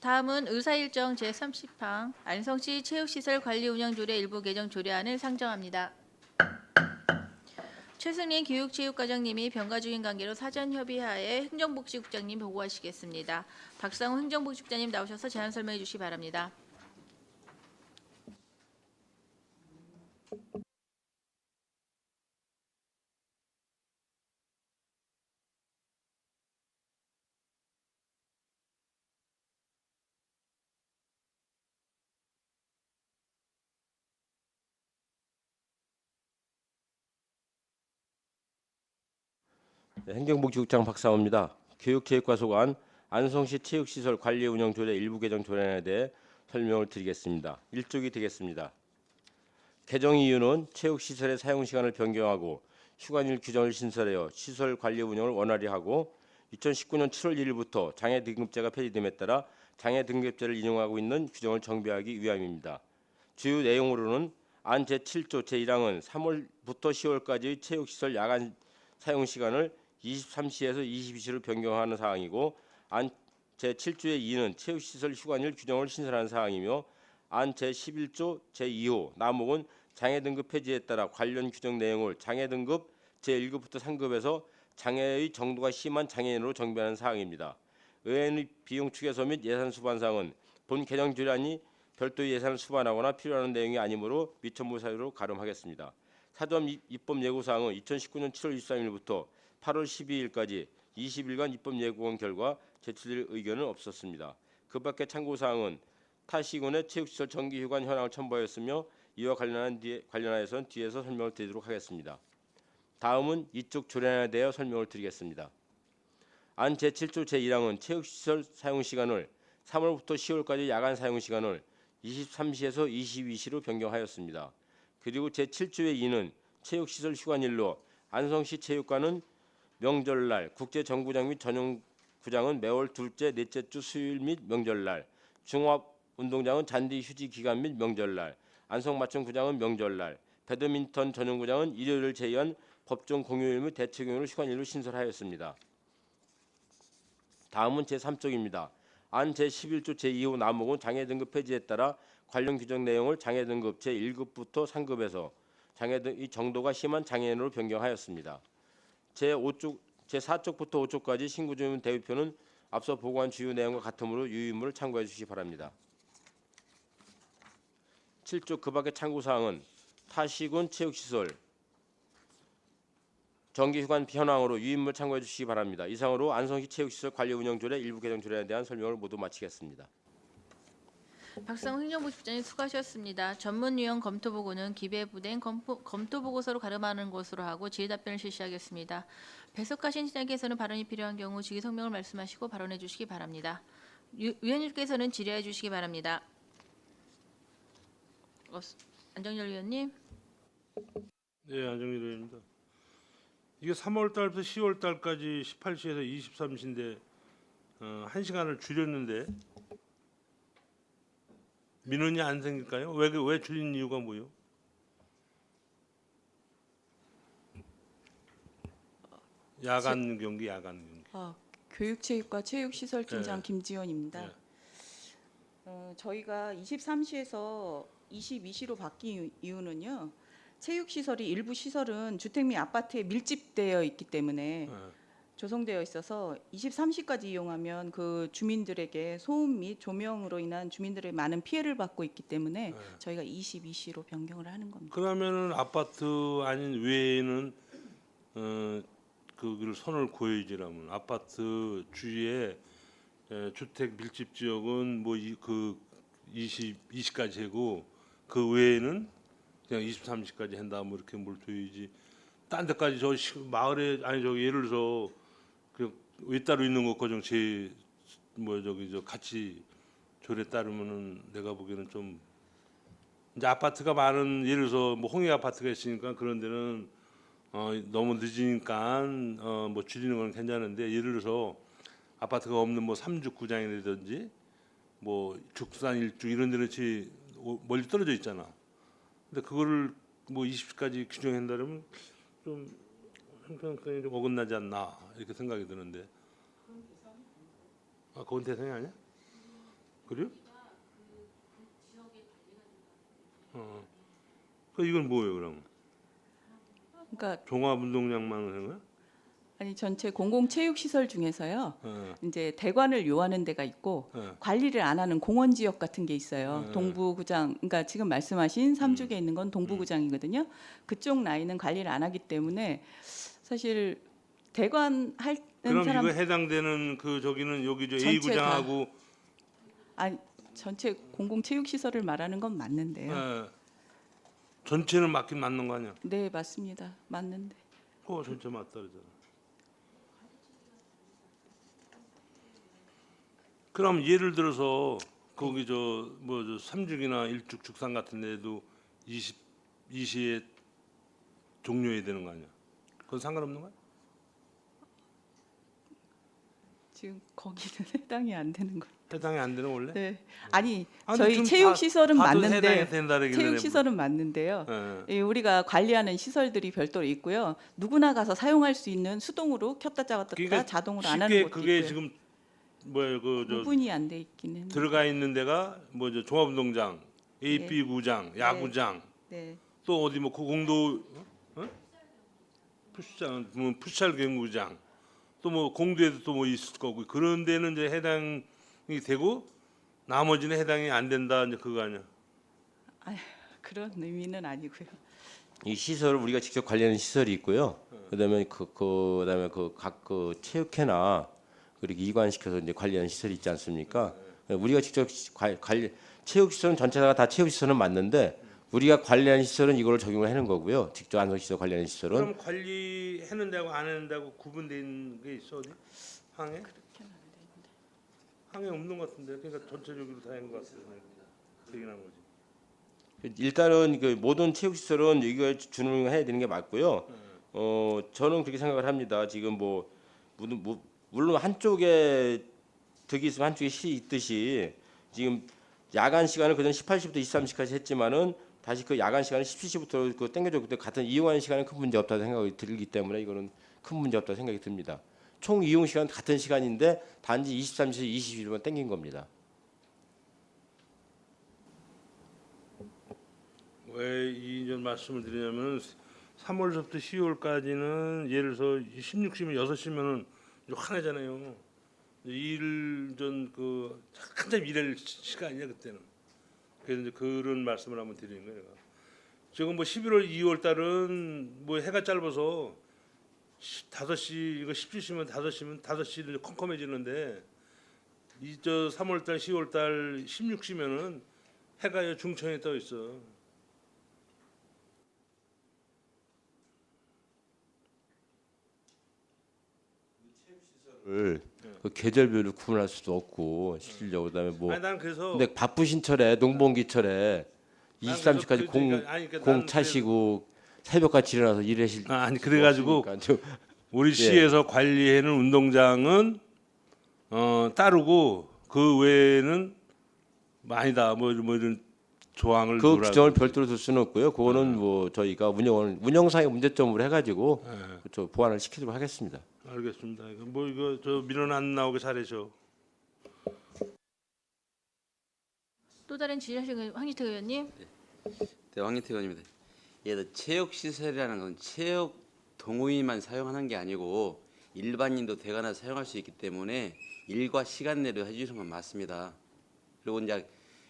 다음은 의사일정 제30항 안성시 체육시설 관리운영조례 일부 개정 조례안을 상정합니다. 최승린 교육체육과장님이 병가 중인 관계로 사전 협의하에 행정복지국장님 보고하시겠습니다. 박상훈 행정복지국장님 나오셔서 제안 설명해 주시기 바랍니다. 네, 행정복지국장 박상호입니다. 교육체육과 소관 안성시 체육시설 관리운영조례 일부 개정 조례안에 대해 설명을 드리겠습니다. 1쪽이 되겠습니다. 개정 이유는 체육시설의 사용시간을 변경하고 휴관일 규정을 신설하여 시설 관리 운영을 원활히 하고 2019년 7월 1일부터 장애 등급제가 폐지됨에 따라 장애 등급제를 인용하고 있는 규정을 정비하기 위함입니다. 주요 내용으로는 안 제7조 제1항은 3월부터 10월까지의 체육시설 야간 사용시간을 23시에서 22시로 변경하는 사항이고 안 제7조의 2는 체육시설 휴관일 규정을 신설하는 사항이며 안 제11조 제2호 남목은 장애 등급 폐지에 따라 관련 규정 내용을 장애 등급 제1급부터 3급에서 장애의 정도가 심한 장애인으로 정비하는 사항입니다. 의회의 비용 축에서 및 예산 수반상은 본 개정 조례안이 별도의 예산을 수반하거나 필요한 내용이 아니므로 미천무 사유로 가름하겠습니다. 사전 입법 예고사항은 2019년 7월 23일부터 8월 12일까지 20일간 입법 예고한 결과 제출될 의견은 없었습니다. 그 밖에 참고사항은 타 시군의 체육시설 정기휴관 현황을 첨부하였으며 이와 관련하여서는 뒤에서 설명을 드리도록 하겠습니다. 다음은 이쪽 조례안에 대해 설명을 드리겠습니다. 안 제7조 제1항은 체육시설 사용시간을 3월부터 10월까지 야간 사용시간을 23시에서 22시로 변경하였습니다. 그리고 제7조의 2는 체육시설 휴관일로 안성시 체육관은 명절날, 국제정구장 및 전용구장은 매월 둘째, 넷째 주 수요일 및 명절날, 종합운동장은 잔디 휴지 기간 및 명절날, 안성맞춤구장은 명절날, 배드민턴 전용구장은 일요일을 제외한 법정 공휴일 및 대체공휴일 휴관일로 신설하였습니다. 다음은 제3쪽입니다. 안 제11조 제2호 남목은 장애 등급 폐지에 따라 관련 규정 내용을 장애 등급 제1급부터 3급에서 장애 등의 정도가 심한 장애인으로 변경하였습니다. 제4쪽부터 5쪽까지 신구주민 대위표는 앞서 보고한 주요 내용과 같으므로 유의문을 참고해 주시기 바랍니다. 7쪽 그 밖의 참고사항은 타시군 체육시설 정기휴관 현황으로 유의문을 참고해 주시기 바랍니다. 이상으로 안성시 체육시설 관리운영조례 일부 개정 조례에 대한 설명을 모두 마치겠습니다. 박상훈 행정복지국장님 수고하셨습니다. 전문위원 검토보고는 기재부된 검토보고서로 가름하는 것으로 하고 질의답변을 실시하겠습니다. 배석하신 시장께서는 발언이 필요한 경우 직위 성명을 말씀하시고 발언해 주시기 바랍니다. 위원님께서는 질의해 주시기 바랍니다. 안정열 위원님. 네, 안정일 의원입니다. 이게 3월 달부터 10월 달까지 18시에서 23시인데 1시간을 줄였는데 민원이 안 생길까요? 왜 줄인 이유가 뭐예요? 야간 경기. 교육체육과 체육시설팀장 네. 김지연입니다. 네. 저희가 23시에서 22시로 바뀐 이유는요. 체육시설이 일부 시설은 주택 및 아파트에 밀집되어 있기 때문에 네. 조성되어 있어서 23시까지 이용하면 그 주민들에게 소음 및 조명으로 인한 주민들의 많은 피해를 받고 있기 때문에 네. 저희가 22시로 변경을 하는 겁니다. 그러면은 아파트 아닌 외에는 그걸 선을 그어야지라면 아파트 주위에 주택 밀집 지역은 그 20까지 하고 그 외에는 그냥 23시까지 한다 뭐 이렇게 뭘 둬야지. 딴 데까지 저 마을에 아니 저기 예를 들어서 그 외따로 있는 것 거정 저 같이 조례 따르면은 내가 보기에는 좀 이제 아파트가 많은 예를 들어서 뭐 홍해 아파트가 있으니까 그런 데는 너무 늦으니까 뭐 줄이는 건 괜찮은데 예를 들어서 아파트가 없는 뭐 삼죽 구장이라든지 뭐 죽산 일죽 이런 데는 멀리 떨어져 있잖아. 근데 그거를 뭐 20시까지 규정한다면 좀 형평성이 좀 어긋나지 않나 이렇게 생각이 드는데. 그건 대상이 아니야? 그래요? 그 이건 뭐예요, 그럼? 그러니까 종합운동장만 하는 거야? 아니 전체 공공체육시설 중에서요. 이제 대관을 요하는 데가 있고 관리를 안 하는 공원 지역 같은 게 있어요. 동부구장, 그러니까 지금 말씀하신 삼죽에 있는 건 동부구장이거든요. 그쪽 라인은 관리를 안 하기 때문에 사실 대관하는 그럼 사람 이거 해당되는 그 저기는 여기 저 A 전체 구장하고 아니 전체 공공체육시설을 말하는 건 맞는데요. 전체는 맞긴 맞는 거 아니야? 네 맞습니다. 맞는데 그거 전체 맞다 그러잖아. 그럼 예를 들어서 거기 저 뭐 저 삼죽이나 일죽 죽산 같은 데도 2시에 종료해야 되는 거 아니야? 그건 상관없는 거야? 지금 거기는 해당이 안 되는 거. 해당이 안 되는 원래? 네. 아니 아니, 저희 좀 체육시설은 봐도 맞는데 해당이 된다라길래 체육시설은 맞는데요. 예. 우리가 관리하는 시설들이 별도로 있고요. 누구나 가서 사용할 수 있는 수동으로 켰다 껐다 그러니까 자동으로 안 하는 쉽게 것도 그게 있고요. 지금 뭐야 그저 구분이 안 돼 있긴 했는데. 들어가 있는 데가 뭐 저 종합운동장, A, 네. B 구장, 야구장, 네. 또 어디 뭐 고공도 푸시장, 뭐 푸시할 경구장, 또 뭐 공도에도 또 뭐 있을 거고 그런 데는 이제 해당이 되고 나머지는 해당이 안 된다 이제 그거 아니야? 그런 의미는 아니고요. 이 시설을 우리가 직접 관리하는 시설이 있고요. 그다음에 그다음에 각 그 체육회나 그리고 이관시켜서 이제 관리하는 시설이 있지 않습니까? 우리가 직접 관리 체육 시설은 전체가 다 체육 시설은 맞는데 우리가 관리하는 시설은 이걸 적용을 하는 거고요. 직접 안성 시설 관리하는 시설은 그럼 관리하는 데하고 안 하는 데하고 구분된 게 있어 어디? 항에? 항에 없는 것 같은데 그러니까 전체적으로 다 한 것 같아요. 되긴 한 거지. 일단은 그 모든 체육 시설은 이걸 준용해야 되는 게 맞고요. 저는 그렇게 생각을 합니다. 지금 뭐 물론 한쪽에 득이 있으면 한쪽에 실이 있듯이 지금 야간 시간을 그전 18시부터 23시까지 했지만은 다시 그 야간 시간을 17시부터 그 땡겨줬기 때문에 같은 이용하는 시간은 큰 문제 없다는 생각이 들기 때문에 이거는 큰 문제 없다고 생각이 듭니다. 총 이용 시간 같은 시간인데 단지 23시, 22시만 땡긴 겁니다. 왜 이전 말씀을 드리냐면 3월부터 10월까지는 예를 들어서 16시면 6시면은 화내잖아요. 일 그 한참 일할 시간이냐 그때는. 그래서 이제 그런 말씀을 한번 드리는 거예요. 지금 뭐 11월, 2월 달은 뭐 해가 짧아서 5시 이거 17시면 5시는 컴컴해지는데 이 저 3월 달, 10월 달 16시면은 해가 중천에 떠 있어. 그 계절별로 구분할 수도 없고 실질적으로 그다음에 뭐 아니 난 그래서 근데 바쁘신 철에 농번기철에 23시까지 공 차시고 새벽같이 일어나서 일하실 아니 그래가지고 수 없으니까 우리 시에서 관리하는 운동장은 따르고 그 외에는 아니다 뭐 이런 조항을 그 두라고. 규정을 별도로 둘 수는 없고요. 그거는 뭐 저희가 운영상의 문제점으로 해가지고 저 보완을 시키도록 하겠습니다. 알겠습니다. 뭐 이거 저 민원 안 나오게 잘해줘. 또 다른 질의하신 황희태 의원님. 네, 황희태 의원입니다. 예, 체육 시설이라는 건 체육 동호인만 사용하는 게 아니고 일반인도 되거나 사용할 수 있기 때문에 일과 시간 내로 해주시는 건 맞습니다. 그리고 이제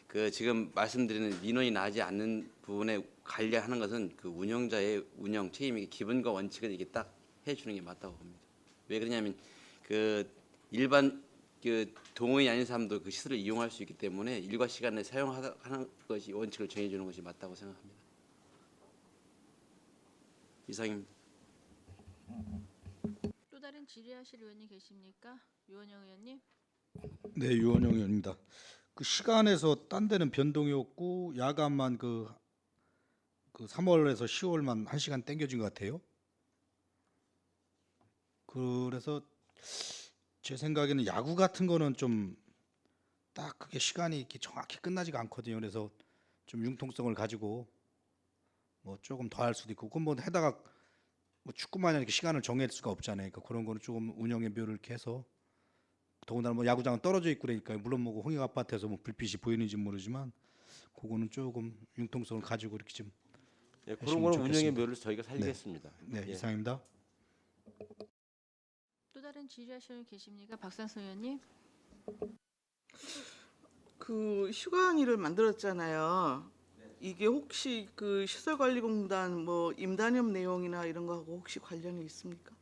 그 지금 말씀드리는 민원이 나지 않는 부분에 관리하는 것은 그 운영자의 운영 책임이 기본과 원칙은 이게 딱 해주는 게 맞다고 봅니다. 왜 그러냐면 그 일반 그 동호인이 아닌 사람도 그 시설을 이용할 수 있기 때문에 일과 시간에 사용하는 것이 원칙을 정해주는 것이 맞다고 생각합니다. 이상입니다. 또 다른 질의하실 의원님 계십니까? 유원영 의원님. 네, 유원영 의원입니다. 그 시간에서 딴 데는 변동이 없고 야간만 그 3월에서 10월만 1시간 땡겨진 것 같아요. 그래서 제 생각에는 야구 같은 거는 좀 딱 그게 시간이 이렇게 정확히 끝나지가 않거든요. 그래서 좀 융통성을 가지고 뭐 조금 더 할 수도 있고, 그건 뭐 해다가 뭐 축구만 이렇게 시간을 정할 수가 없잖아요. 그러니까 그런 거는 조금 운영의 묘를 이렇게 해서 더군다나 뭐 야구장은 떨어져 있고 그러니까 물론 뭐 홍익 아파트에서 뭐 불빛이 보이는지 모르지만 그거는 조금 융통성을 가지고 이렇게 좀 예, 그런 하시면 거는 운영의 좋겠습니다. 묘를 저희가 살리겠습니다. 네, 예. 이상입니다. 또 다른 질의하시는 분 계십니까? 박상수 의원님. 그 휴관위를 만들었잖아요. 이게 혹시 그 시설관리공단 뭐 임단협 내용이나 이런 거하고 혹시 관련이 있습니까?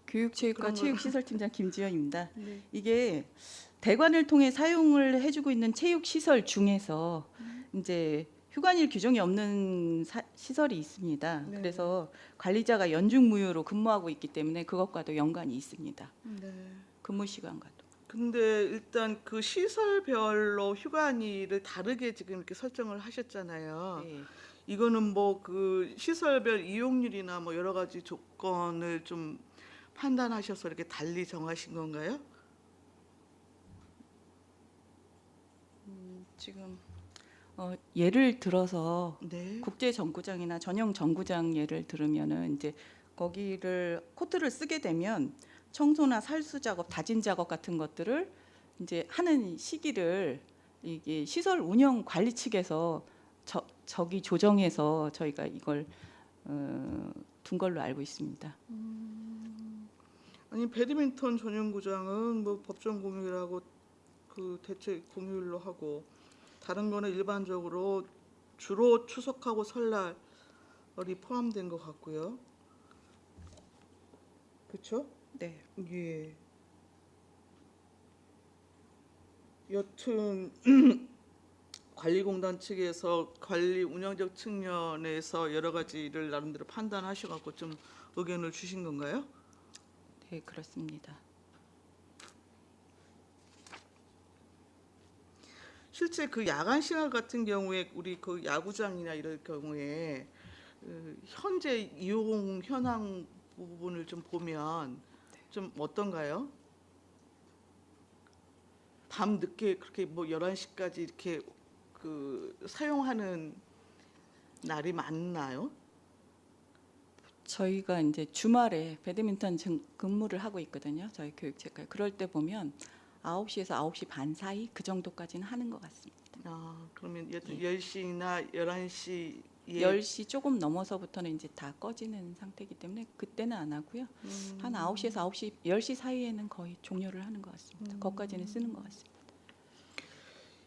교육체육과 그런 걸- 체육시설팀장 김지연입니다. 네. 이게 대관을 통해 사용을 해주고 있는 체육시설 중에서 이제 휴관일 규정이 없는 시설이 있습니다. 네. 그래서 관리자가 연중무휴로 근무하고 있기 때문에 그것과도 연관이 있습니다. 네. 근무 시간과도. 근데 일단 그 시설별로 휴관위를 다르게 지금 이렇게 설정을 하셨잖아요. 네. 이거는 뭐 그 시설별 이용률이나 뭐 여러 가지 조건을 좀 판단하셔서 이렇게 달리 정하신 건가요? 지금 예를 들어서 네. 국제 정구장이나 전용 정구장 예를 들으면은 이제 거기를 코트를 쓰게 되면 청소나 살수 작업, 다진 작업 같은 것들을 이제 하는 시기를 이게 시설 운영 관리 측에서 저기 조정해서 저희가 이걸 둔 걸로 알고 있습니다. 아니 배드민턴 전용구장은 뭐 법정 공휴일하고 그 대체 공휴일로 하고 다른 거는 일반적으로 주로 추석하고 설날이 포함된 것 같고요. 그렇죠? 네. 예. 여튼 관리공단 측에서 관리 운영적 측면에서 여러 가지를 나름대로 판단하셔갖고 좀 의견을 주신 건가요? 네, 그렇습니다. 실제 그 야간 시간 같은 경우에 우리 그 야구장이나 이럴 경우에 현재 이용 현황 부분을 좀 보면 좀 어떤가요? 밤 늦게 그렇게 뭐 11시까지 이렇게 그 사용하는 날이 많나요? 저희가 이제 주말에 배드민턴 근무를 하고 있거든요. 저희 교육체육과에. 그럴 때 보면 9시에서 9시 반 사이 그 정도까지는 하는 것 같습니다. 아, 그러면 여튼 10시나 11시에 10시 조금 넘어서부터는 이제 다 꺼지는 상태이기 때문에 그때는 안 하고요. 한 9시에서 9시, 10시 사이에는 거의 종료를 하는 것 같습니다. 거기까지는 쓰는 것 같습니다.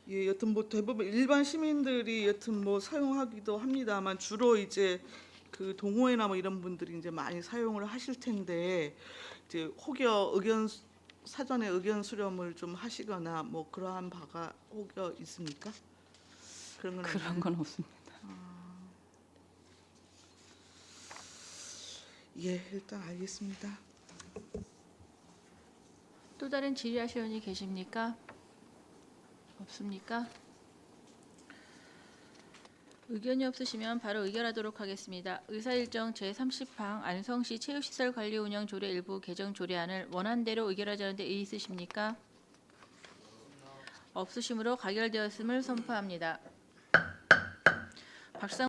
예, 여튼 뭐 대부분 일반 시민들이 여튼 뭐 사용하기도 합니다만 주로 이제 그 동호회나 뭐 이런 분들이 이제 많이 사용을 하실 텐데 이제 혹여 사전에 의견 수렴을 좀 하시거나 뭐 그러한 바가 혹여 있습니까? 그런 건 그런 없나요? 건 없습니다. 예, 일단 알겠습니다. 또 다른 질의하실 분이 계십니까? 없습니까? 의견이 없으시면 바로 의결하도록 하겠습니다. 의사일정 제30항 안성시 체육시설 관리 운영 조례 일부 개정 조례안을 원안대로 의결하자는데 이의 있으십니까? 없으시므로 가결되었음을 선포합니다. 박상